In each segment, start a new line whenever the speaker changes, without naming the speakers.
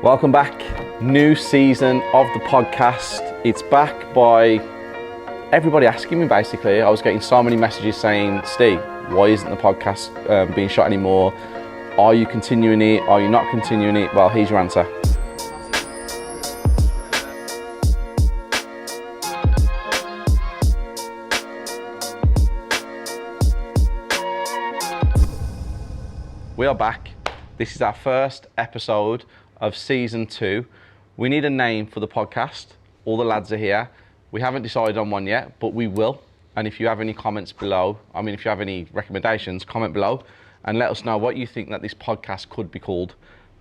Welcome back. New season of the podcast. It's back by everybody asking me basically. I was getting so many messages saying, Steve, why isn't the podcast being shot anymore? Are you continuing it? Are you not continuing it? Well, here's your answer. We are back. This is our first episode of season 2. We need a name for the podcast. All the lads are here. We haven't decided on one yet, but we will. And if you have any comments below, if you have any recommendations, comment below and let us know what you think that this podcast could be called.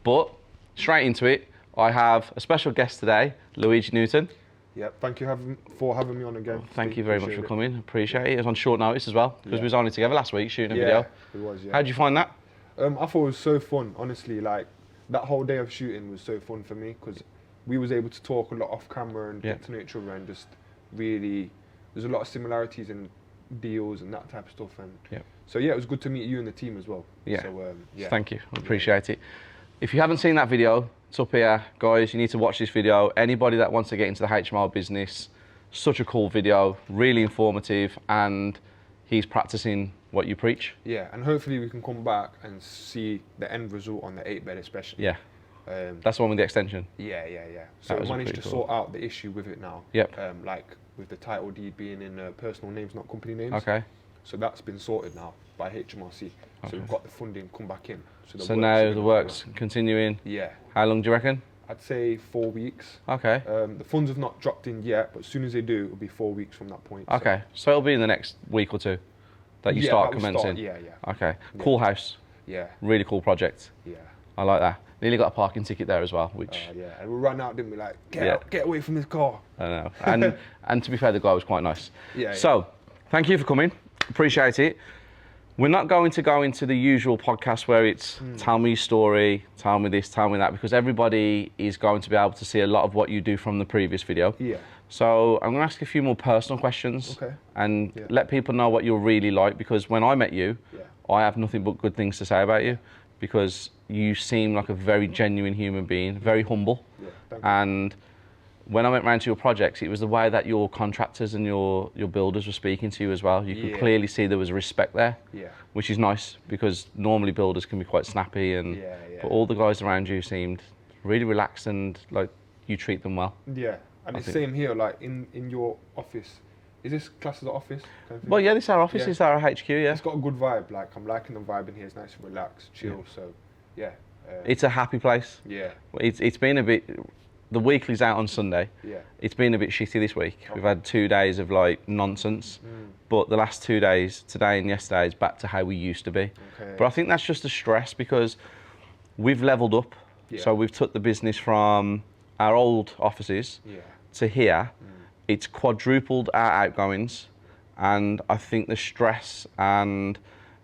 But straight into it, I have a special guest today, Luigi Newton.
Yeah, thank you for having me on again.
Thank you very much for coming. Appreciate it. It was on short notice as well, because we was only together last week shooting a video.
It was, yeah.
How did you find that?
I thought it was so fun, honestly. Like, that whole day of shooting was so fun for me because we was able to talk a lot off camera and get to know each other, and just really, there's a lot of similarities in deals and that type of stuff. And so yeah, it was good to meet you and the team as well.
Yeah.
So,
Thank you. I appreciate it. If you haven't seen that video, it's up here, guys. You need to watch this video. Anybody that wants to get into the HMO business, such a cool video, really informative, and he's practicing what you preach.
Yeah, and hopefully we can come back and see the end result on the 8-bed especially.
Yeah. That's the one with the extension.
Yeah. So we managed to sort out the issue with it now.
Yep.
Like with the title deed being in personal names, not company names.
Okay.
So that's been sorted now by HMRC. So we've got the funding come back in.
So now the work's continuing.
Yeah.
How long do you reckon?
I'd say 4 weeks.
Okay.
The funds have not dropped in yet, but as soon as they do, it'll be 4 weeks from that point.
Okay. So it'll be in the next week or two that you start commencing.
Yeah.
Okay. Cool house.
Yeah.
Really cool project.
Yeah.
I like that. Nearly got a parking ticket there as well, which...
yeah, and we ran out, didn't we? Like, get away from this car.
I know. And to be fair, the guy was quite nice.
Yeah.
So, thank you for coming. Appreciate it. We're not going to go into the usual podcast where it's tell me your story, tell me this, tell me that, because everybody is going to be able to see a lot of what you do from the previous video.
Yeah.
So I'm going to ask a few more personal questions and let people know what you're really like, because when I met you, I have nothing but good things to say about you, because you seem like a very genuine human being, very humble.
Yeah, thank
and when I went round to your projects, it was the way that your contractors and your builders were speaking to you as well. You could clearly see there was a respect there, which is nice, because normally builders can be quite snappy, and but all the guys around you seemed really relaxed and like you treat them well.
Yeah, and it's same here, like in your office. Is this class as an office? Kind of
Well, yeah, this is our office, this is our HQ, yeah.
It's got a good vibe, like I'm liking the vibe in here. It's nice and relaxed, chill, so yeah.
It's a happy place.
Yeah.
It's been a bit... The weekly's out on Sunday.
Yeah.
It's been a bit shitty this week. We've had 2 days of like nonsense, but the last 2 days, today and yesterday, is back to how we used to be.
Okay.
But I think that's just the stress, because we've leveled up. So we've took the business from our old offices to here. It's quadrupled our outgoings, and I think the stress, and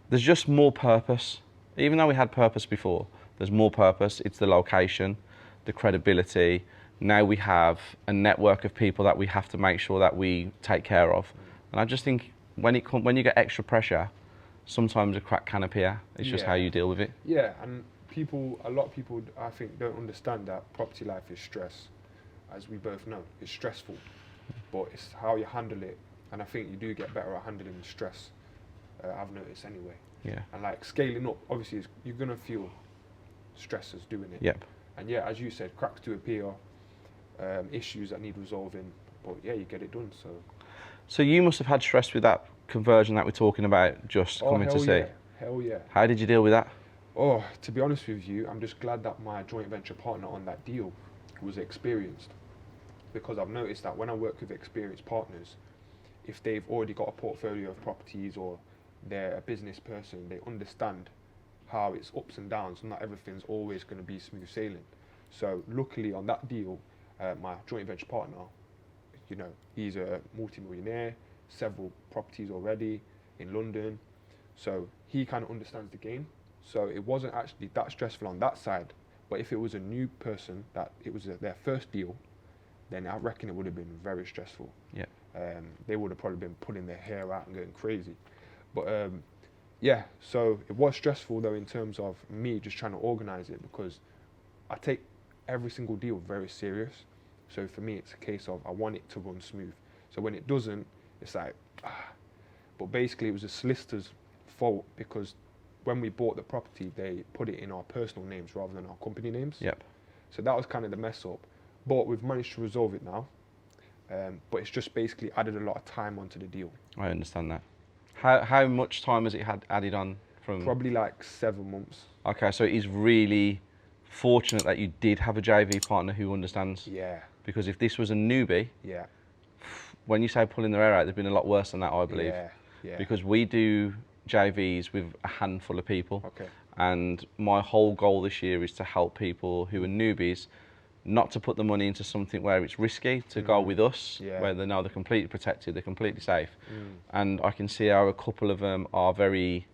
there's just more purpose. Even though we had purpose before, there's more purpose. It's the location, the credibility. Now we have a network of people that we have to make sure that we take care of. And I just think when you get extra pressure, sometimes a crack can appear. It's just how you deal with it.
Yeah, and a lot of people, I think, don't understand that property life is stress. As we both know, it's stressful, but it's how you handle it. And I think you do get better at handling stress. I've noticed anyway. Yeah. And like scaling up, obviously, you're gonna feel stresses doing it.
Yep.
And yeah, as you said, cracks do appear, issues that need resolving, but yeah, you get it done. So
you must have had stress with that conversion that we're talking about just coming to see.
Hell yeah.
How did you deal with that?
Oh, to be honest with you, I'm just glad that my joint venture partner on that deal was experienced, because I've noticed that when I work with experienced partners, if they've already got a portfolio of properties or they're a business person, they understand how it's ups and downs, and not everything's always going to be smooth sailing. So luckily on that deal, my joint venture partner, he's a multi-millionaire, several properties already in London, so he kind of understands the game. So it wasn't actually that stressful on that side, but if it was a new person that it was their first deal, then I reckon it would have been very stressful.
Yeah.
They would have probably been pulling their hair out and going crazy. But yeah, so it was stressful though in terms of me just trying to organise it, because I take every single deal very serious. So for me, it's a case of I want it to run smooth. So when it doesn't, it's like, But basically, it was the solicitor's fault because when we bought the property, they put it in our personal names rather than our company names.
Yep.
So that was kind of the mess up. But we've managed to resolve it now. But it's just basically added a lot of time onto the deal.
I understand that. How much time has it had added on from?
Probably like 7 months.
Okay, so it is really fortunate that you did have a JV partner who understands.
Yeah.
Because if this was a newbie,
Yeah.
when you say pulling their hair out, there's been a lot worse than that, I believe.
Yeah. Yeah.
Because we do JVs with a handful of people.
Okay.
And my whole goal this year is to help people who are newbies not to put the money into something where it's risky, to go with us, where they know they're completely protected, they're completely safe. And I can see how a couple of them are very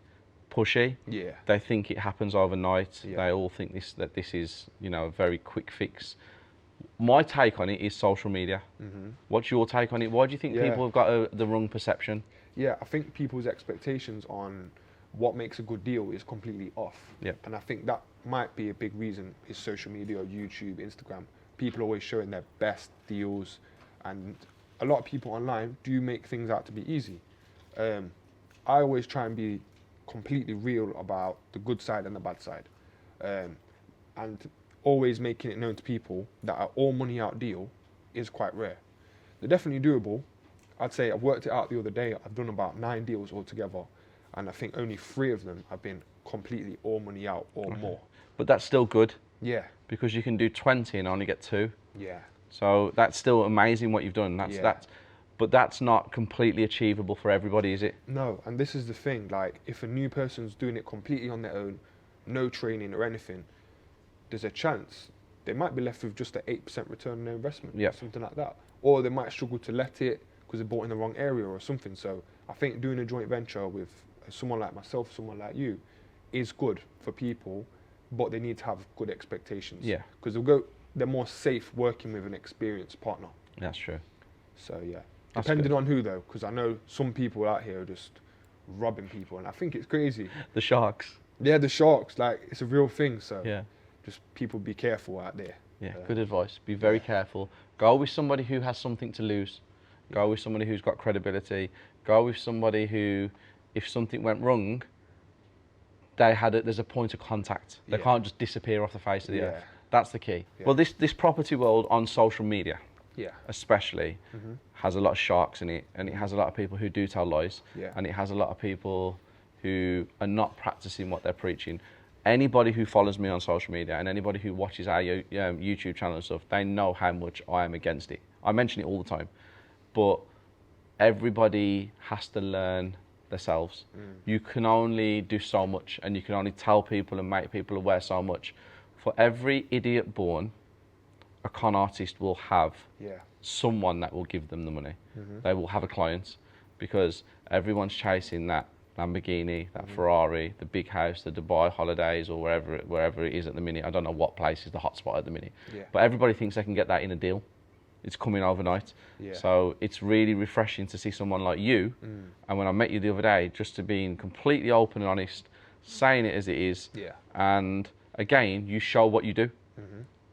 pushy.
Yeah.
They think it happens overnight.
Yeah.
They all think that this is, you know, a very quick fix. My take on it is social media. What's your take on it? Why do you think people have got the wrong perception?
Yeah, I think people's expectations on what makes a good deal is completely off.
Yep.
And I think that might be a big reason is social media, YouTube, Instagram. People are always showing their best deals, and a lot of people online do make things out to be easy. I always try and be completely real about the good side and the bad side. And always making it known to people that an all money out deal is quite rare. They're definitely doable. I'd say I've worked it out the other day. I've done about 9 deals altogether, and I think only 3 of them have been completely all money out or more.
But that's still good.
Yeah.
Because you can do 20 and only get 2.
Yeah.
So that's still amazing what you've done. But that's not completely achievable for everybody, is it?
No, and this is the thing. Like, if a new person's doing it completely on their own, no training or anything, there's a chance they might be left with just an 8% return on their investment, or something like that. Or they might struggle to let it because they bought in the wrong area or something. So I think doing a joint venture with someone like myself, someone like you, is good for people, but they need to have good expectations.
Yeah.
Because they're more safe working with an experienced partner.
That's true.
So yeah.
That's
Depending
good.
on who though, because I know some people out here are just robbing people, and I think it's crazy.
The sharks.
Yeah, the sharks, like, it's a real thing. So
Yeah.
just people be careful out there.
Yeah, good advice. Be very careful. Go with somebody who has something to lose. Go with somebody who's got credibility. Go with somebody who, if something went wrong, there's a point of contact. They can't just disappear off the face of the earth. That's the key.
Yeah.
Well, this property world on social media, especially, has a lot of sharks in it, and it has a lot of people who do tell lies, and it has a lot of people who are not practicing what they're preaching. Anybody who follows me on social media and anybody who watches our YouTube channel and stuff, they know how much I am against it. I mention it all the time, but everybody has to learn themselves. You can only do so much, and you can only tell people and make people aware so much. For every idiot born, a con artist will have someone that will give them the money. They will have a client, because everyone's chasing that Lamborghini, that Ferrari, the big house, the Dubai holidays, or wherever it is at the minute. I don't know what place is the hotspot at the minute, but everybody thinks they can get that in a deal. It's coming overnight. So it's really refreshing to see someone like you, and when I met you the other day, just to being completely open and honest, saying it as it is, and again, you show what you do.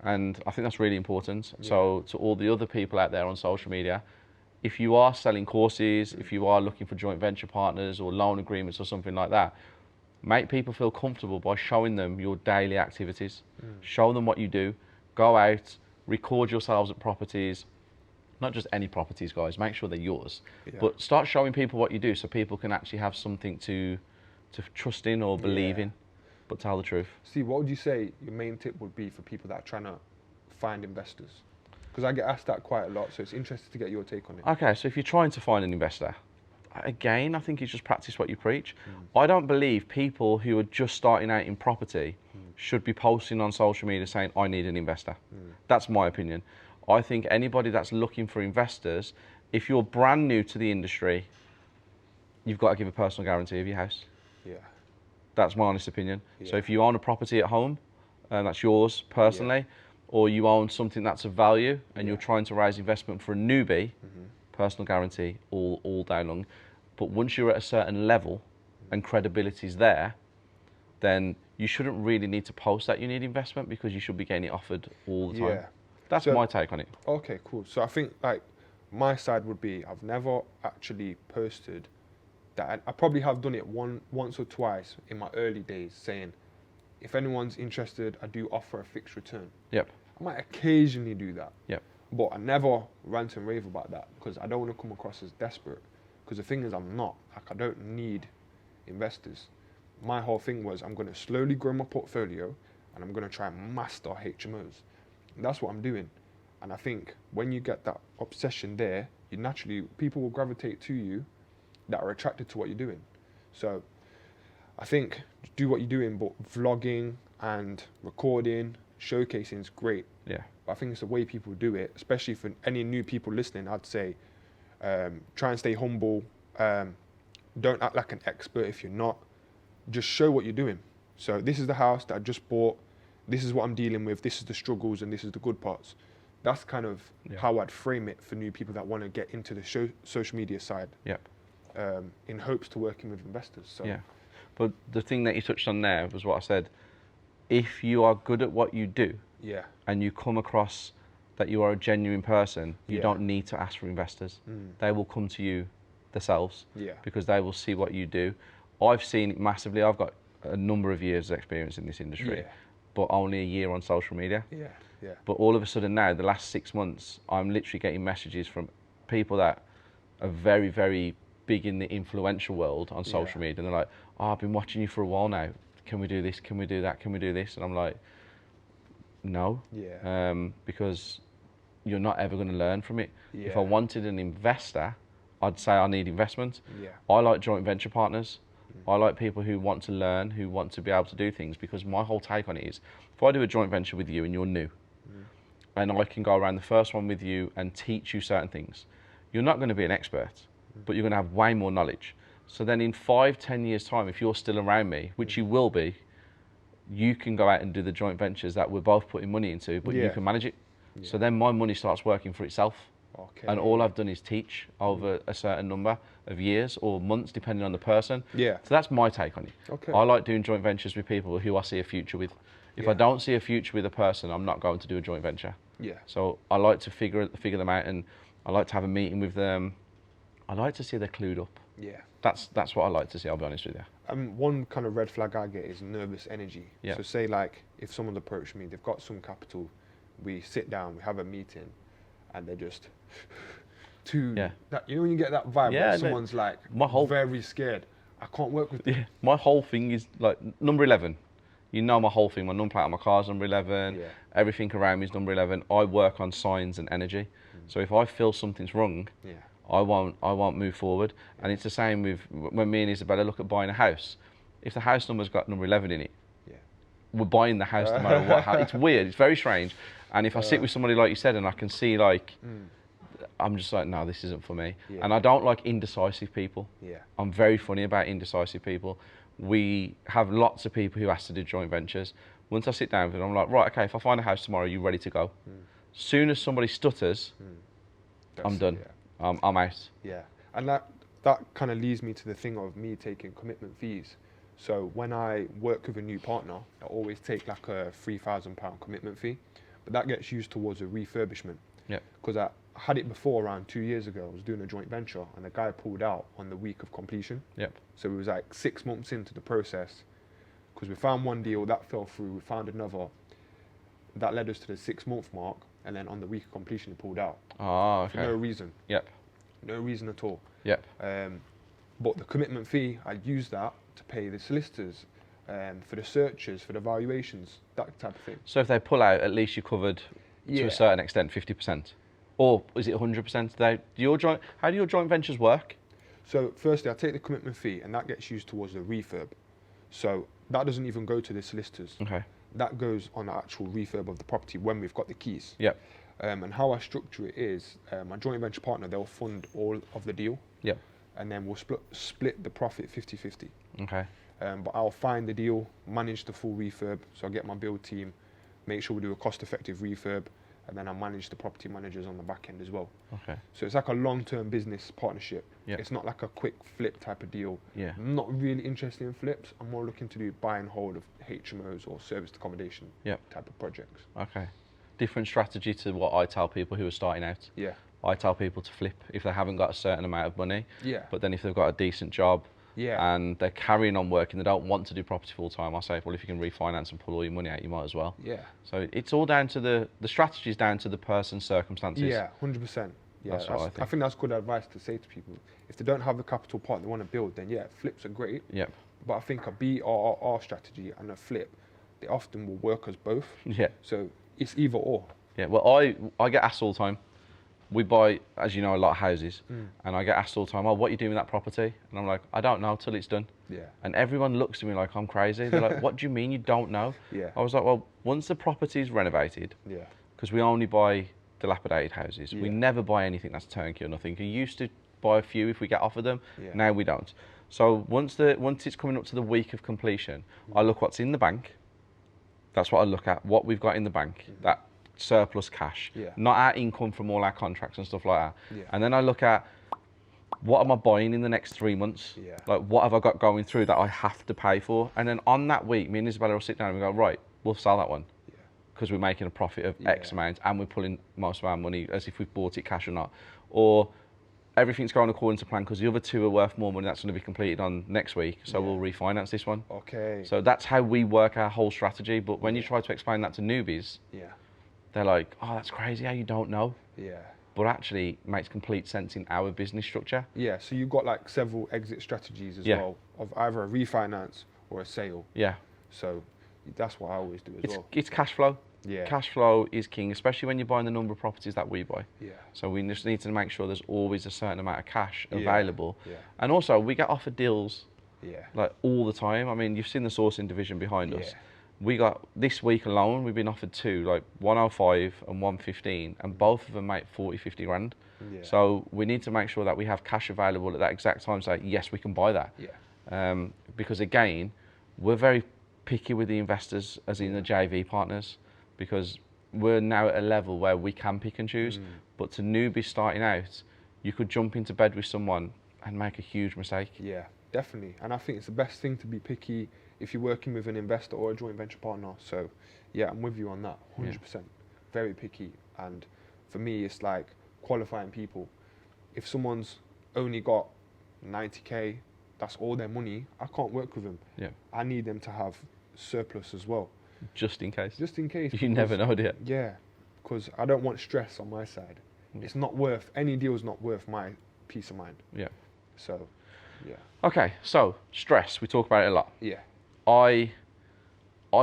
And I think that's really important. So to all the other people out there on social media, if you are selling courses, if you are looking for joint venture partners or loan agreements or something like that, make people feel comfortable by showing them your daily activities. Show them what you do. Go out, record yourselves at properties, not just any properties, guys, make sure they're yours. But start showing people what you do so people can actually have something to trust in or believe in, but tell the truth.
Steve, what would you say your main tip would be for people that are trying to find investors? Because I get asked that quite a lot, so it's interesting to get your take on it.
Okay, so if you're trying to find an investor, again, I think you just practice what you preach. I don't believe people who are just starting out in property should be posting on social media saying, I need an investor. That's my opinion. I think anybody that's looking for investors, if you're brand new to the industry, you've got to give a personal guarantee of your house. That's my honest opinion. So if you own a property at home, and that's yours personally, or you own something that's of value and you're trying to raise investment for a newbie, personal guarantee all day long. But once you're at a certain level and credibility's there, then you shouldn't really need to post that you need investment because you should be getting it offered all the time.
Yeah.
That's
So-
my take on it.
Okay, cool. So I think like my side would be I've never actually posted that. I probably have done it once or twice in my early days, saying if anyone's interested, I do offer a fixed return.
Yep.
I might occasionally do that.
Yep.
But I never rant and rave about that because I don't want to come across as desperate. Because the thing is, I'm not. Like, I don't need investors. My whole thing was I'm going to slowly grow my portfolio and I'm going to try and master HMOs. And that's what I'm doing. And I think when you get that obsession there, you naturally, people will gravitate to you that are attracted to what you're doing. So I think do what you're doing, but vlogging and recording, showcasing is great.
Yeah.
But I think it's the way people do it, especially for any new people listening. I'd say try and stay humble. Don't act like an expert if you're not. Just show what you're doing. So this is the house that I just bought. This is what I'm dealing with. This is the struggles and this is the good parts. That's kind of how I'd frame it for new people that want to get into the social media side.
Yep.
In hopes to working with investors. So.
Yeah. But the thing that you touched on there was what I said. If you are good at what you do,
Yeah.
and you come across that you are a genuine person, you
Yeah.
don't need to ask for investors. They will come to you themselves
Yeah.
because they will see what you do. I've seen it massively. I've got a number of years of experience in this industry,
Yeah.
but only a year on social media.
Yeah. Yeah.
But all of a sudden now, the last 6 months, I'm literally getting messages from people that are very, very big in the influential world on social media. And they're like, oh, I've been watching you for a while now. Can we do this? Can we do that? Can we do this? And I'm like, no.
Yeah.
Because you're not ever going to learn from it. If I
Yeah.
wanted an investor, I'd say I need investment.
Yeah.
I like joint venture partners. I like people who want to learn, who want to be able to do things, because my whole take on it is, if I do a joint venture with you and you're new, and I can go around the first one with you and teach you certain things, you're not going to be an expert, but you're going to have way more knowledge. So then in 5-10 years time, if you're still around me, which you will be, you can go out and do the joint ventures that we're both putting money into, but you
Yeah.
can manage it. So then my money starts working for itself.
Okay.
And all I've done is teach over a certain number of years or months, depending on the person.
Yeah.
So that's my take on it.
Okay.
I like doing joint ventures with people who I see a future with. If I
Yeah.
don't see a future with a person, I'm not going to do a joint venture.
Yeah.
So I like to figure them out, and I like to have a meeting with them. I like to see they're clued up.
Yeah.
That's what I like to see, I'll be honest with you.
One kind of red flag I get is nervous energy.
Yeah.
So say like if someone approached me, they've got some capital, we sit down, we have a meeting, and they're just too.
Yeah.
That, you know when you get that vibe,
Yeah,
where
no,
someone's like
my whole-
very scared. I can't work with them.
Yeah. My whole thing is like number 11. You know my whole thing. My number plate on my car's number 11.
Yeah.
Everything around me is number 11. I work on signs and energy. So if I feel something's wrong,
Yeah.
I won't move forward. And it's the same with when me and Isabella look at buying a house. If the house number's got number 11 in it,
Yeah.
we're buying the house no matter what. It's weird. It's very strange. And if I sit with somebody like you said, and I can see like, I'm just like, no, this isn't for me.
Yeah.
And I don't like indecisive people.
Yeah.
I'm very funny about indecisive people. We have lots of people who ask to do joint ventures. Once I sit down with them, I'm like, right, okay, if I find a house tomorrow, are you ready to go? Soon as somebody stutters, I'm done.
Yeah.
I'm out.
Yeah, and that kind of leads me to the thing of me taking commitment fees. So when I work with a new partner, I always take like a £3,000 commitment fee, but that gets used towards a refurbishment.
Yeah.
Because I had it before around 2 years ago. I was doing a joint venture, and the guy pulled out on the week of completion.
Yep.
So it was like 6 months into the process, because we found one deal that fell through, we found another that led us to the 6-month mark, and then on the week of completion, he pulled out
Oh,
for no
okay.
reason.
Yep.
No reason at all.
Yep.
But the commitment fee, I use that to pay the solicitors, for the searches, for the valuations, that type of thing.
So if they pull out, at least you're covered to
Yeah.
a certain extent, 50%. Or is it 100%? How do your joint ventures work?
So firstly, I take the commitment fee, and that gets used towards the refurb. So that doesn't even go to the solicitors.
Okay.
That goes on the actual refurb of the property when we've got the keys.
Yep.
And how I structure it is, my joint venture partner, they'll fund all of the deal,
Yep.
and then we'll split the profit 50-50.
Okay.
But I'll find the deal, manage the full refurb, so I get my build team, make sure we do a cost-effective refurb, and then I manage the property managers on the back end as well.
Okay.
So it's like a long-term business partnership.
Yeah.
It's not like a quick flip type of deal.
Yeah.
I'm not really interested in flips. I'm more looking to do buy and hold of HMOs or serviced accommodation type of projects.
Okay. Different strategy to what I tell people who are starting out.
Yeah.
I tell people to flip if they haven't got a certain amount of money.
Yeah.
But then if they've got a decent job, and they're carrying on working, they don't want to do property full time, I say, well, if you can refinance and pull all your money out, you might as well.
Yeah.
So it's all down to the strategy is down to the person's circumstances.
Yeah, 100%. Yeah,
That's what I think
that's good advice to say to people. If they don't have the capital part they want to build, then yeah, flips are great.
Yep.
But I think a BRRR strategy and a flip, they often will work as both.
Yeah.
So it's either or.
Yeah. Well, I get asked all the time. We buy, as you know, a lot of houses, and I get asked all the time, oh, what are you doing with that property? And I'm like, I don't know till it's done.
Yeah.
And everyone looks at me like I'm crazy. They're like, what do you mean you don't know?
Yeah.
I was like, well, once the property is renovated, because we only buy dilapidated houses, we never buy anything that's turnkey or nothing. We used to buy a few if we get offered them, now we don't. So once it's coming up to the week of completion, I look what's in the bank. That's what I look at, what we've got in the bank, that surplus cash, not our income from all our contracts and stuff like that. And then I look at what am I buying in the next 3 months? Like what have I got going through that I have to pay for? And then on that week, me and Isabella will sit down and we go, right, we'll sell that one because we're making a profit of X amount and we're pulling most of our money as if we've bought it cash or not. Or everything's going according to plan because the other two are worth more money that's going to be completed on next week, so we'll refinance this one.
Okay.
So that's how we work our whole strategy. But when you try to explain that to newbies, they're like, oh, that's crazy how you don't know. Yeah. But actually, it makes complete sense in our business structure.
Yeah, so you've got like several exit strategies as well, of either a refinance or a sale. Yeah. So that's what I always do as well.
It's cash flow.
Yeah.
Cash flow is king, especially when you're buying the number of properties that we buy.
Yeah.
So we just need to make sure there's always a certain amount of cash available. Yeah. And also, we get offered deals like all the time. I mean, you've seen the sourcing division behind us. We got, this week alone, we've been offered two, like 105 and 115, and both of them make 40, 50 grand. Yeah. So we need to make sure that we have cash available at that exact time, so yes, we can buy that. Yeah. Because again, we're very picky with the investors, as in the JV partners, because we're now at a level where we can pick and choose. But to newbies starting out, you could jump into bed with someone and make a huge mistake.
Yeah, definitely. And I think it's the best thing to be picky if you're working with an investor or a joint venture partner. So yeah, I'm with you on that, 100%. Very picky. And for me, it's like qualifying people. If someone's only got 90K, that's all their money, I can't work with them. Yeah. I need them to have surplus as well.
Just in case.
Just in case.
You never know, do you?
Yeah, because I don't want stress on my side. It's not worth, any deal's not worth my peace of mind. Yeah. So, yeah.
Okay, so stress, we talk about it a lot.
Yeah.
I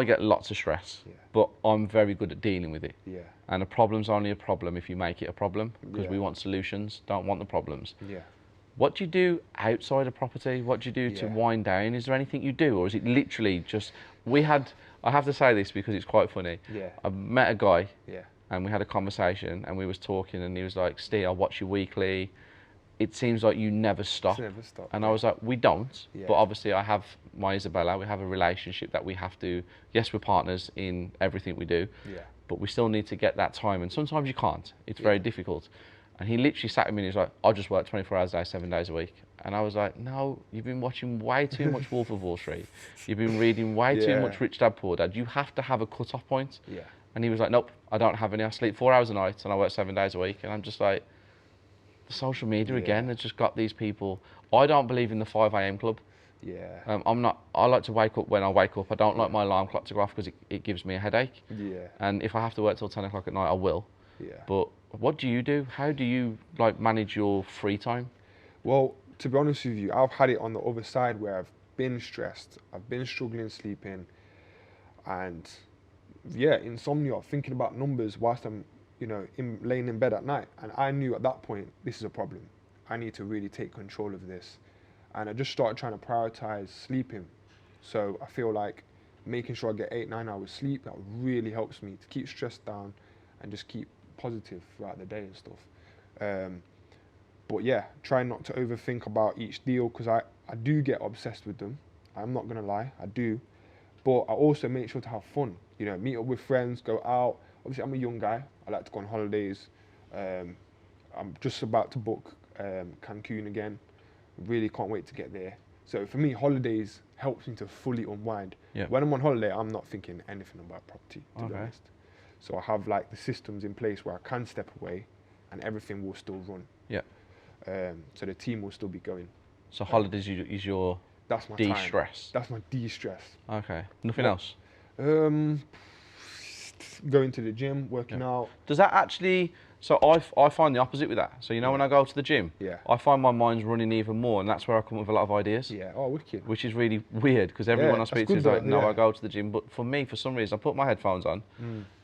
get lots of stress, but I'm very good at dealing with it. Yeah. And a problem's only a problem if you make it a problem, because we want solutions, don't want the problems. Yeah. What do you do outside of property? What do you do to wind down? Is there anything you do, or is it literally just, I have to say this because it's quite funny. Yeah. I met a guy, and we had a conversation, and we was talking, and he was like, Ste, I watch you weekly. It seems like you never stop.
Never stop.
And I was like, we don't. But obviously I have my Isabella, we have a relationship that we have to, yes, we're partners in everything we do, but we still need to get that time. And sometimes you can't. It's very difficult. And he literally sat with me and he was like, I just work 24 hours a day, 7 days a week. And I was like, no, you've been watching way too much Wolf of Wall Street. You've been reading way too much Rich Dad Poor Dad. You have to have a cut-off point. Yeah. And he was like, nope, I don't have any. I sleep 4 hours a night and I work 7 days a week. And I'm just like, the social media again has just got these people. I don't believe in the 5 a.m. club. Yeah. I like to wake up when I wake up. I don't like my alarm clock to go off because it gives me a headache. Yeah. And if I have to work till 10 o'clock at night, I will. Yeah. But what do you do? How do you like manage your free time?
Well, to be honest with you, I've had it on the other side where I've been stressed. I've been struggling sleeping, and insomnia, thinking about numbers whilst I'm laying in bed at night. And I knew at that point, this is a problem. I need to really take control of this. And I just started trying to prioritize sleeping. So I feel like making sure I get 8-9 hours sleep, that really helps me to keep stress down and just keep positive throughout the day and stuff. But yeah, try not to overthink about each deal, because I do get obsessed with them. I'm not gonna lie, I do. But I also make sure to have fun. You know, meet up with friends, go out. Obviously, I'm a young guy. I like to go on holidays. I'm just about to book Cancun again. Really can't wait to get there. So for me, holidays helps me to fully unwind.
Yeah.
When I'm on holiday, I'm not thinking anything about property, to be honest. So I have like the systems in place where I can step away and everything will still run.
Yeah.
So the team will still be going.
So holidays is your
That's my
de-stress?
That's my de-stress.
Okay. Nothing else?
Going to the gym, working out.
Does that actually... So I find the opposite with that. So, you know, when I go to the gym, I find my mind's running even more, and that's where I come up with a lot of ideas.
Yeah, oh, wicked.
Which is really weird, because everyone I speak to is like, no, I go to the gym. But for me, for some reason, I put my headphones on,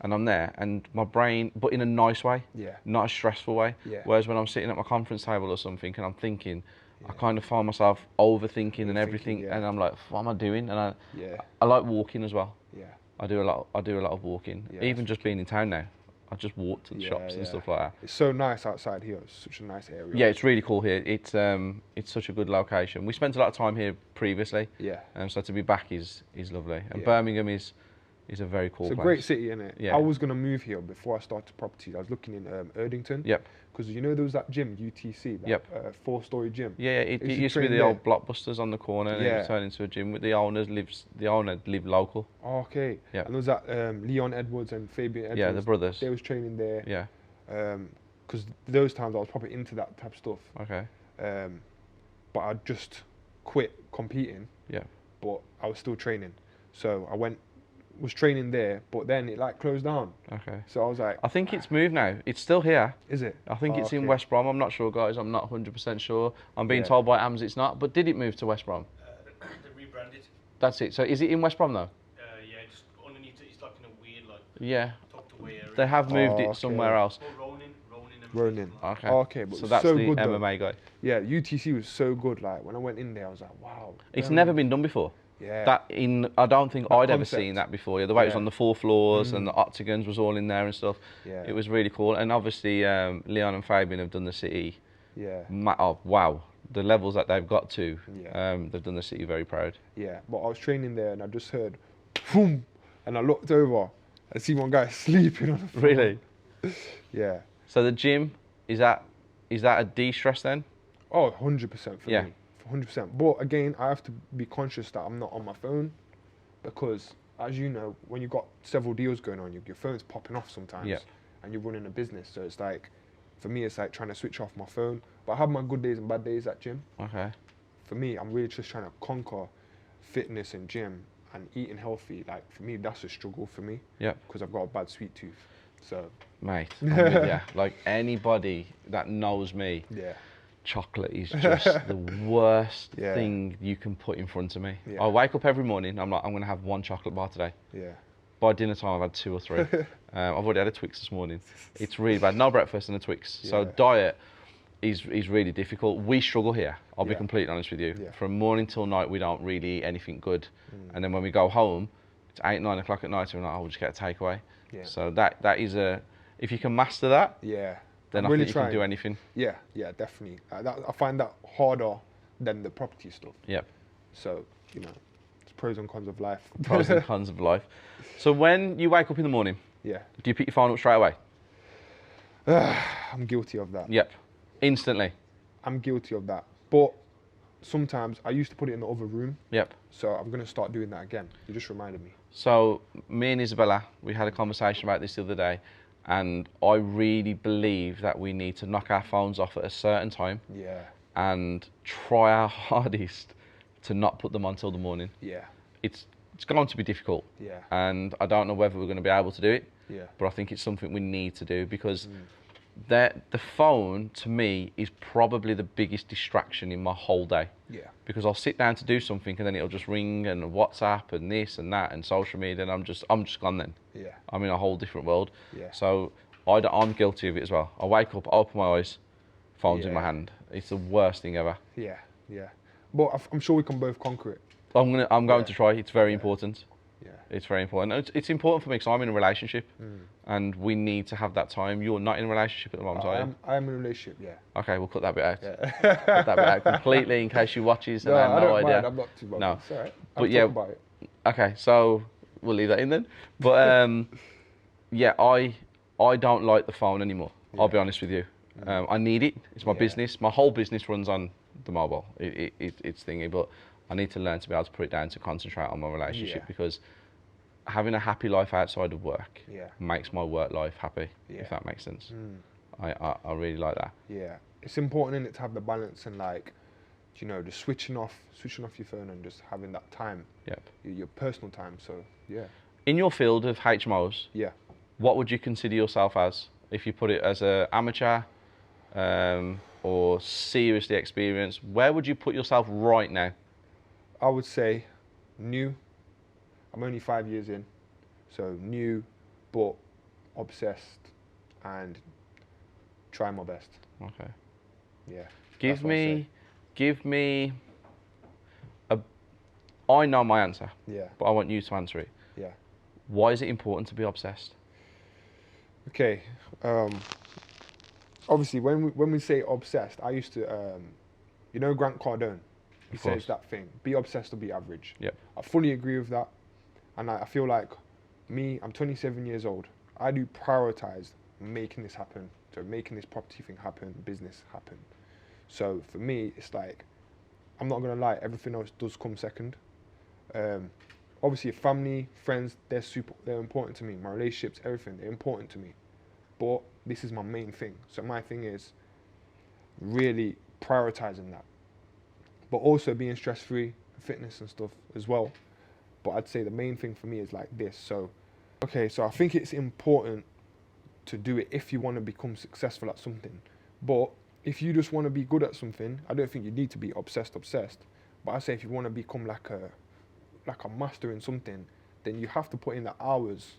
and I'm there, and my brain, but in a nice way, not a stressful way. Whereas when I'm sitting at my conference table or something, and I'm thinking, I kind of find myself overthinking and everything, and I'm like, what am I doing? And I like walking as well.
Yeah.
I do a lot of walking. Even just being in town now, I just walk to the shops and stuff like that.
It's so nice outside here. It's such a nice area.
Yeah, it's really cool here. It's such a good location. We spent a lot of time here previously.
Yeah.
So to be back is lovely. And Birmingham is a very cool place.
It's a great city, isn't it?
Yeah.
I was gonna move here before I started properties. I was looking in Erdington.
Yep.
Because you know there was that gym, UTC, that 4-story gym.
Yeah, it used to be the old Blockbusters on the corner, and it turned into a gym. The owner lived local.
Oh, okay.
Yeah.
And there was that Leon Edwards and Fabian Edwards.
Yeah, the brothers.
They was training there.
Yeah.
Because those times I was probably into that type of stuff.
Okay.
But I just quit competing.
Yeah.
But I was still training, so I was training there, but then it like closed down.
Okay.
So I was like,
I think it's moved now. It's still here.
Is it?
I think it's in West Brom. I'm not sure, guys. I'm not 100% sure. I'm being told by AMS it's not. But did it move to West Brom?
They rebranded.
That's it. So is it in West Brom though?
Yeah, just underneath it, it's like in a weird, tucked away area.
They have moved it somewhere else.
Ronin.
Okay.
Oh, okay, but
so that's
so
the
good,
MMA guy.
Yeah, UTC was so good. Like when I went in there, I was like, wow.
It's never been done before.
Yeah.
I don't think I'd ever
concept.
seen that before. Yeah, the way it was on the 4 floors and the octagons was all in there and stuff.
Yeah.
It was really cool. And obviously, Leon and Fabian have done the city.
Yeah.
Oh, wow. The levels that they've got to, they've done the city very proud.
Yeah, but I was training there and I just heard, boom, and I looked over and see one guy sleeping on the floor.
Really?
Yeah.
So the gym, is that a de-stress then?
Oh, 100% for
Yeah.
me. 100%. But again, I have to be conscious that I'm not on my phone, because as you know, when you've got several deals going on, your phone's popping off sometimes, and you're running a business. So it's like, for me, it's like trying to switch off my phone. But I have my good days and bad days at gym.
Okay.
For me, I'm really just trying to conquer fitness and gym and eating healthy. Like for me, that's a struggle for me.
Yeah.
Because I've got a bad sweet tooth. So.
Mate, I'm with ya. Like anybody that knows me.
Yeah.
Chocolate is just the worst thing you can put in front of me.
Yeah.
I wake up every morning, I'm like, I'm going to have 1 chocolate bar today.
Yeah.
By dinner time, I've had 2 or 3. I've already had a Twix this morning. It's really bad. No breakfast and a Twix. So diet is really difficult. We struggle here, I'll be completely honest with you.
Yeah.
From morning till night, we don't really eat anything good. And then when we go home, it's 8, 9 o'clock at night, and we're like, oh, we'll just get a takeaway. Yeah. So that is if you can master that, then I think you can do anything.
Yeah, definitely. I find that harder than the property stuff.
Yep.
So, you know, it's pros and cons of life.
Pros and cons of life. So when you wake up in the morning,
do
you pick your phone up straight away?
I'm guilty of that.
Yep. Instantly.
I'm guilty of that. But sometimes I used to put it in the other room.
Yep.
So I'm going to start doing that again. You just reminded me.
So me and Isabella, we had a conversation about this the other day. And I really believe that we need to knock our phones off at a certain time.
Yeah.
And try our hardest to not put them on till the morning.
Yeah.
It's going to be difficult.
Yeah.
And I don't know whether we're going to be able to do it.
Yeah.
But I think it's something we need to do, because the phone, to me, is probably the biggest distraction in my whole day.
Yeah.
Because I'll sit down to do something and then it'll just ring, and WhatsApp and this and that and social media, and I'm just gone then.
Yeah.
I'm in a whole different world.
Yeah.
So I'm guilty of it as well. I wake up, I open my eyes, phone's in my hand. It's the worst thing ever.
Yeah. But I'm sure we can both conquer it.
I'm going to try. It's very important.
Yeah.
It's very important. It's important for me because I'm in a relationship, and we need to have that time. You're not in a relationship at the moment, are you?
I'm in a relationship, yeah.
Okay, we'll cut that bit out. Cut that bit out completely in case she watches and I have no idea.
Mind. I'm not too bothered.
No.
It's all right.
But yeah,
about it.
Okay, so we'll leave that in then. But yeah, I don't like the phone anymore. I'll be honest with you. I need it. It's my business. My whole business runs on the mobile. It's thingy, but I need to learn to be able to put it down to concentrate on my relationship because having a happy life outside of work makes my work life happy. If that makes sense. I really like that.
Yeah, it's important in it to have the balance and like, you know, just switching off your phone and just having that time. Your personal time. So yeah.
In your field of HMOs, what would you consider yourself as? If you put it as an amateur or seriously experienced, where would you put yourself right now?
I would say new. I'm only 5 years in, so new, but obsessed and try my best.
Okay.
Yeah.
Give me I know my answer.
Yeah.
But I want you to answer it.
Yeah.
Why is it important to be obsessed?
Okay. Obviously, when we say obsessed, I used to, you know, Grant Cardone. He says that thing: be obsessed or be average.
Yep.
I fully agree with that, and I feel like I'm 27 years old. I do prioritize making this happen, so making this property thing happen, business happen. So for me, it's like, I'm not gonna lie, everything else does come second. Obviously, family, friends, they're important to me. My relationships, everything, they're important to me. But this is my main thing. So my thing is really prioritizing that. But also being stress-free, fitness and stuff as well. But I'd say the main thing for me is like this. So, okay, so I think it's important to do it if you want to become successful at something. But if you just want to be good at something, I don't think you need to be obsessed. But I say if you want to become like a master in something, then you have to put in the hours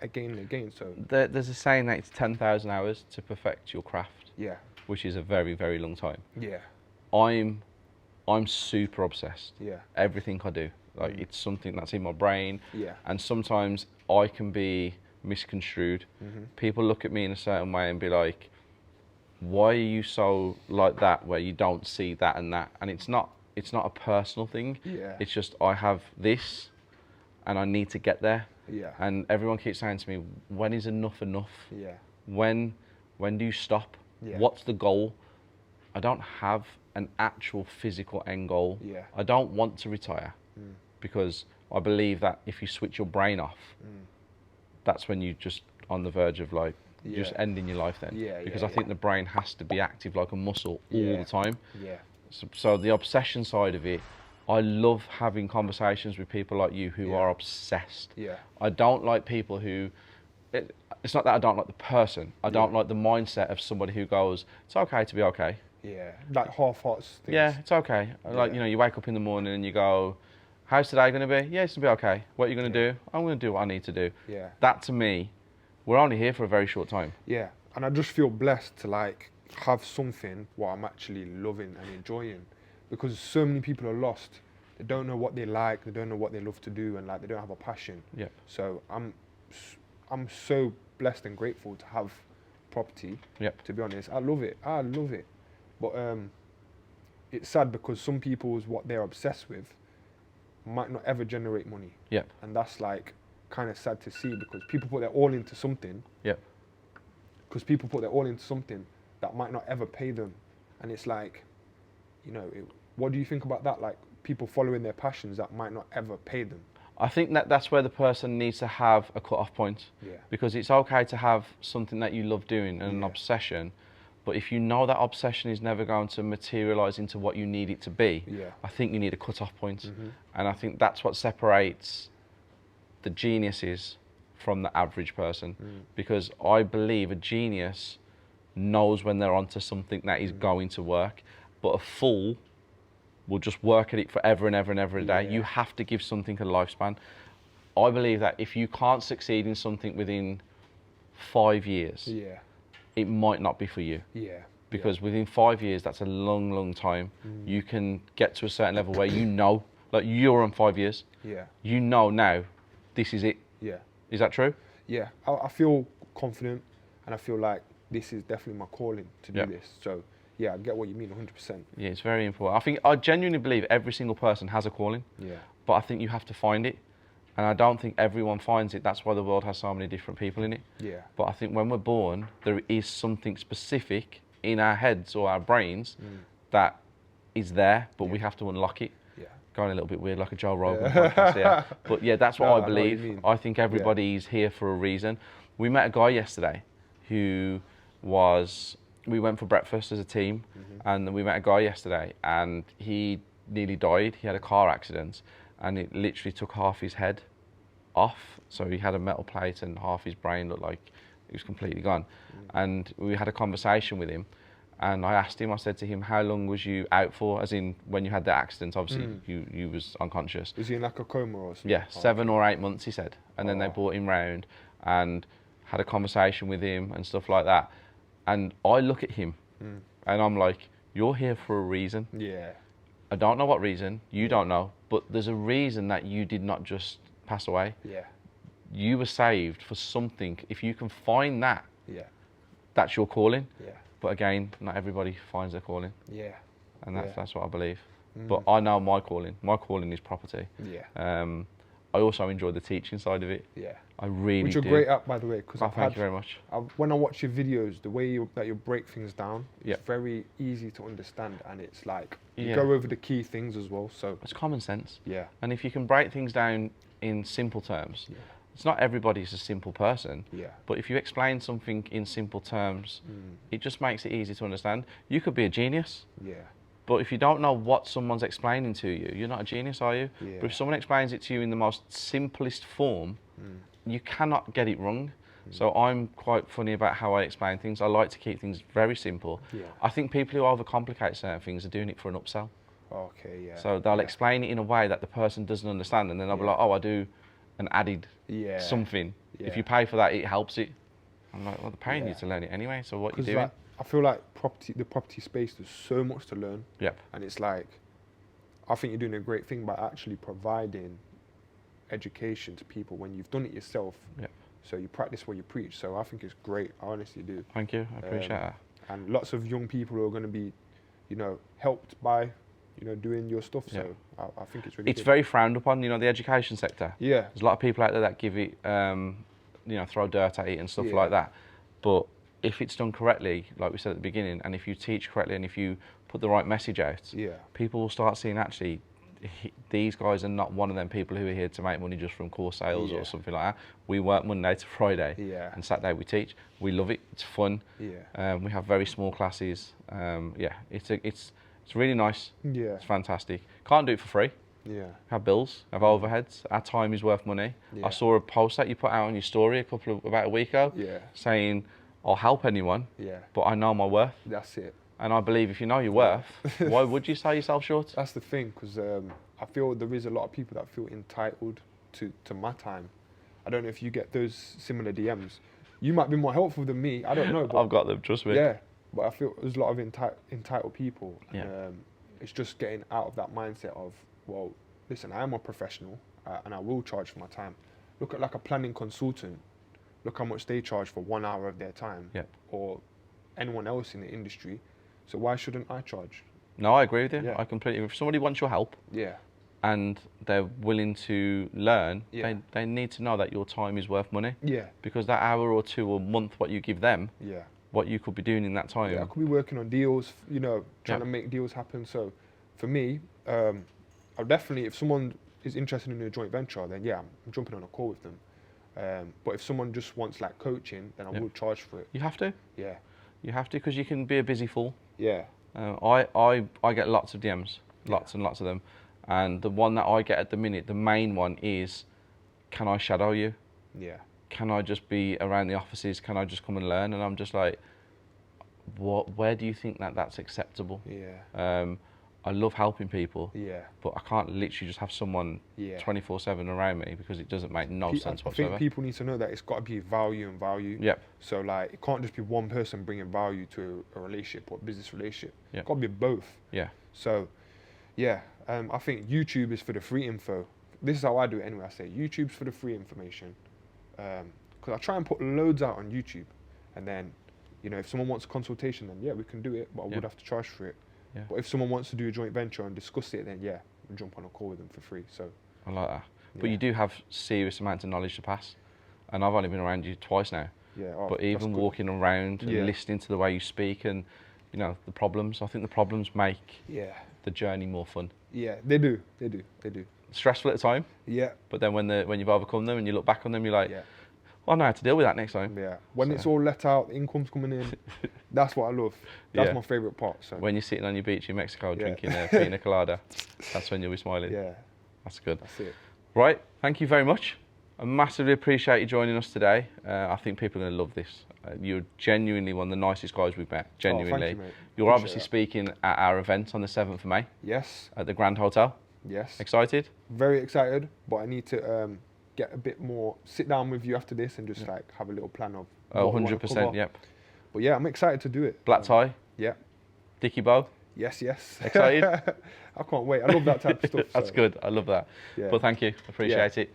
again and again. So
there's a saying that it's 10,000 hours to perfect your craft.
Yeah.
Which is a very, very long time.
Yeah.
I'm super obsessed.
Yeah.
Everything I do, like it's something that's in my brain.
Yeah.
And sometimes I can be misconstrued. People look at me in a certain way and be like, "Why are you so like that? Where you don't see that and that?" And it's not a personal thing.
Yeah.
It's just I have this, and I need to get there.
Yeah.
And everyone keeps saying to me, "When is enough enough?
Yeah.
When do you stop?
Yeah.
What's the goal?" I don't have an actual physical end goal.
Yeah.
I don't want to retire because I believe that if you switch your brain off, that's when you're just on the verge of like just ending your life then.
Yeah,
because I think the brain has to be active like a muscle all the time.
Yeah.
So the obsession side of it, I love having conversations with people like you who are obsessed.
Yeah.
I don't like people who, it's not that I don't like the person, I don't like the mindset of somebody who goes, it's okay to be okay.
Yeah, like half-hearts things.
Yeah, it's okay. Like, you know, you wake up in the morning and you go, how's today going to be? Yeah, it's going to be okay. What are you going to do? I'm going to do what I need to do.
Yeah.
That to me, we're only here for a very short time.
Yeah, and I just feel blessed to like have something what I'm actually loving and enjoying, because so many people are lost. They don't know what they like, they don't know what they love to do, and like they don't have a passion.
Yeah.
So I'm so blessed and grateful to have property.
Yep.
To be honest, I love it. But it's sad because some people's what they're obsessed with might not ever generate money.
Yep.
And that's like kind of sad to see, because people put their all into something.
Yep.
Because people put their all into something that might not ever pay them. And it's like, you know, what do you think about that? Like people following their passions that might not ever pay them.
I think that's where the person needs to have a cut-off point.
Yeah.
Because it's okay to have something that you love doing and an obsession, but if you know that obsession is never going to materialise into what you need it to be, I think you need a cut-off point. And I think that's what separates the geniuses from the average person. Because I believe a genius knows when they're onto something that is going to work, but a fool will just work at it forever and ever and ever a day. You have to give something a lifespan. I believe that if you can't succeed in something within 5 years, it might not be for you. Because within 5 years, that's a long, long time. You can get to a certain level where you know, like you're on 5 years. You know now, this is it. Is that true?
Yeah, I feel confident, and I feel like this is definitely my calling to do this. So yeah, I get what you mean 100%.
Yeah, it's very important. I genuinely believe every single person has a calling.
Yeah.
but I think you have to find it. And I don't think everyone finds it. That's why the world has so many different people in it.
Yeah.
But I think when we're born, there is something specific in our heads or our brains that is there, but we have to unlock it.
Yeah.
Going a little bit weird, like a Joe Rogan podcast here. But yeah, that's what I believe. I think everybody's here for a reason. We met a guy yesterday who we went for breakfast as a team, and we met a guy yesterday, and he nearly died. He had a car accident, and it literally took half his head off. So he had a metal plate, and half his brain looked like it was completely gone. And we had a conversation with him, and I asked him, I said to him, how long was you out for? As in, when you had the accident, obviously you was unconscious.
Was he in like a coma or something?
Yeah, 7 or 8 months, he said. And then they brought him round and had a conversation with him and stuff like that. And I look at him and I'm like, you're here for a reason.
Yeah.
I don't know what reason, you don't know, but there's a reason that you did not just pass away.
Yeah.
You were saved for something. If you can find that, that's your calling.
Yeah.
But again, not everybody finds their calling.
Yeah.
And that's what I believe. But I know my calling. My calling is property.
Yeah.
I also enjoy the teaching side of it.
Yeah.
I really
Which
do.
are great at, by the way, because
Thank you very much.
when I watch your videos, the way that you break things down,
Yeah.
it's very easy to understand, and it's like you
Yeah.
go over the key things as well. So
It's common sense.
yeah.
And if you can break things down in simple terms, it's not everybody's a simple person,
Yeah.
but if you explain something in simple terms, it just makes it easy to understand. You could be a genius,
Yeah.
but if you don't know what someone's explaining to you, you're not a genius, are you?
Yeah.
But if someone explains it to you in the most simplest form, you cannot get it wrong. So I'm quite funny about how I explain things. I like to keep things very simple.
Yeah.
I think people who overcomplicate certain things are doing it for an upsell.
Okay. Yeah.
So they'll explain it in a way that the person doesn't understand, and then they'll be like, oh, I do an added something. If you pay for that, it helps it. I'm like, well, they're paying you to learn it anyway, so what are you doing?
Like, I feel like the property space, there's so much to learn.
Yep.
And it's like, I think you're doing a great thing by actually providing education to people when you've done it yourself.
Yep.
So you practice what you preach. So I think it's great. I honestly do.
Thank you. I appreciate that.
And lots of young people are going to be, helped by, doing your stuff.
Yeah.
So I think it's really
It's
good.
very frowned upon, the education sector.
Yeah.
There's a lot of people out there that give it, throw dirt at it and stuff like that. But if it's done correctly, like we said at the beginning, and if you teach correctly and if you put the right message out, people will start seeing actually these guys are not one of them people who are here to make money just from course sales or something like that. We work Monday to Friday, and Saturday we teach. We love it. It's fun. We have very small classes. It's really nice.
Yeah.
It's fantastic. Can't do it for free.
Yeah.
Have bills, have overheads. Our time is worth money.
Yeah.
I saw a post that you put out on your story about a week ago, saying I'll help anyone, but I know my worth.
That's it.
And I believe if you know your worth, why would you sell yourself short?
That's the thing, because I feel there is a lot of people that feel entitled to my time. I don't know if you get those similar DMs. You might be more helpful than me. I don't know. But
I've got them, trust me.
Yeah, but I feel there's a lot of entitled people.
Yeah.
It's just getting out of that mindset of, well, listen, I am a professional and I will charge for my time. Look at like a planning consultant. Look how much they charge for 1 hour of their time, or anyone else in the industry. So why shouldn't I charge?
No, I agree with you.
Yeah.
I completely. If somebody wants your help, and they're willing to learn, they need to know that your time is worth money.
Yeah.
Because that hour or two a month, what you give them, what you could be doing in that time.
Yeah, I could be working on deals, trying to make deals happen. So for me, I'll definitely, if someone is interested in a joint venture, then I'm jumping on a call with them. But if someone just wants like coaching, then I will charge for it.
You have to.
Yeah.
You have to, because you can be a busy fool.
Yeah.
I get lots of DMs, lots and lots of them. And the one that I get at the minute, the main one is, can I shadow you?
Yeah.
Can I just be around the offices? Can I just come and learn? And I'm just like, where do you think that's acceptable?
Yeah.
I love helping people, but I can't literally just have someone 24/7 around me, because it doesn't make no sense whatsoever.
I think people need to know that it's got to be value and value.
Yep.
So like, it can't just be one person bringing value to a relationship or business relationship.
Yep.
It's got to be both.
Yeah.
So, I think YouTube is for the free info. This is how I do it anyway. I say YouTube's for the free information, because I try and put loads out on YouTube, and then, if someone wants a consultation, then we can do it, but I would have to charge for it. Yeah. But if someone wants to do a joint venture and discuss it, then we'll jump on a call with them for free. So
I like that. But you do have serious amounts of knowledge to pass. And I've only been around you twice now.
Yeah.
But even walking around and listening to the way you speak and, you know, the problems, I think the problems make the journey more fun.
Yeah, they do.
Stressful at the time.
Yeah.
But then when you've overcome them and you look back on them, you're like, I know how to deal with that next time.
Yeah. When it's all let out, the income's coming in, that's what I love. That's my favourite part. So.
When you're sitting on your beach in Mexico drinking a pina colada, that's when you'll be smiling.
Yeah.
That's good.
That's it.
Right, thank you very much. I massively appreciate you joining us today. I think people are going to love this. You're genuinely one of the nicest guys we've met, genuinely.
Oh, thank you, mate.
You're obviously speaking at our event on the 7th of May.
Yes.
At the Grand Hotel.
Yes.
Excited?
Very excited, but I need to get a bit more, sit down with you after this and just like have a little plan of
100%, yep.
But yeah, I'm excited to do it.
Black tie?
Yeah.
Dicky bow?
Yes.
Excited?
I can't wait. I love that type of stuff.
That's good. I love that.
Yeah.
But thank you. Appreciate it.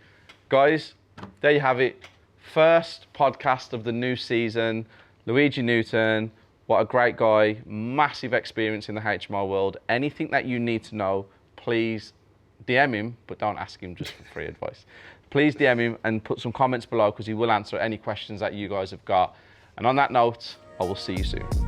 Guys, there you have it. First podcast of the new season. Luigi Newton. What a great guy. Massive experience in the HMO world. Anything that you need to know, please DM him, but don't ask him just for free advice. Please DM him and put some comments below because he will answer any questions that you guys have got. And on that note, I will see you soon.